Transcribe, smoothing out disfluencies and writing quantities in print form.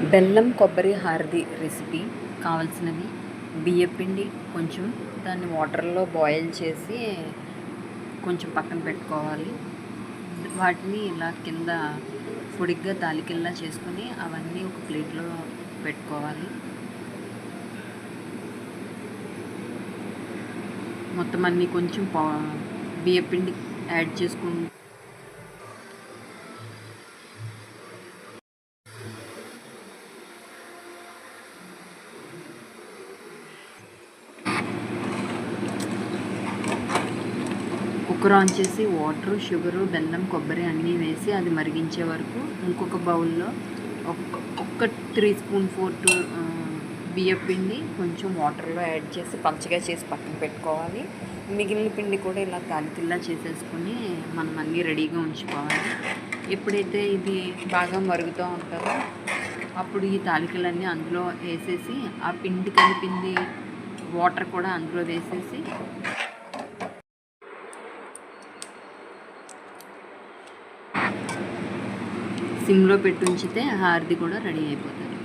బెల్లం కొబ్బరి హారది రెసిపీ కావాల్సినవి బియ్యపిండి కొంచెం, దాన్ని వాటర్లో బాయిల్ చేసి కొంచెం పక్కన పెట్టుకోవాలి. వాటిని ఇలా కింద పొడిగ్గా తాలికల్లా చేసుకొని అవన్నీ ఒక ప్లేట్లో పెట్టుకోవాలి. మొత్తం అన్నీ కొంచెం బియ్యపిండి యాడ్ చేసుకుని కుక్కర్ ఆన్ చేసి వాటర్, షుగరు, బెల్లం, కొబ్బరి అన్నీ వేసి అది మరిగించే వరకు ఇంకొక బౌల్లో ఒక్క 3 స్పూన్ 4 బియ్యం పిండి కొంచెం వాటర్లో యాడ్ చేసి పలచగా చేసి పక్కన పెట్టుకోవాలి. మిగిలిన పిండి కూడా ఇలా తాలికల్లా చేసేసుకొని మనం అన్నీ రెడీగా ఉంచుకోవాలి. ఎప్పుడైతే ఇది బాగా మరుగుతూ ఉంటుందో అప్పుడు ఈ తాలికలన్నీ అందులో వేసేసి ఆ పిండి కలిపింది వాటర్ కూడా అందులో వేసేసి సిమ్లో పెట్టి ఉంచితే హారది కూడా రెడీ అయిపోతుంది.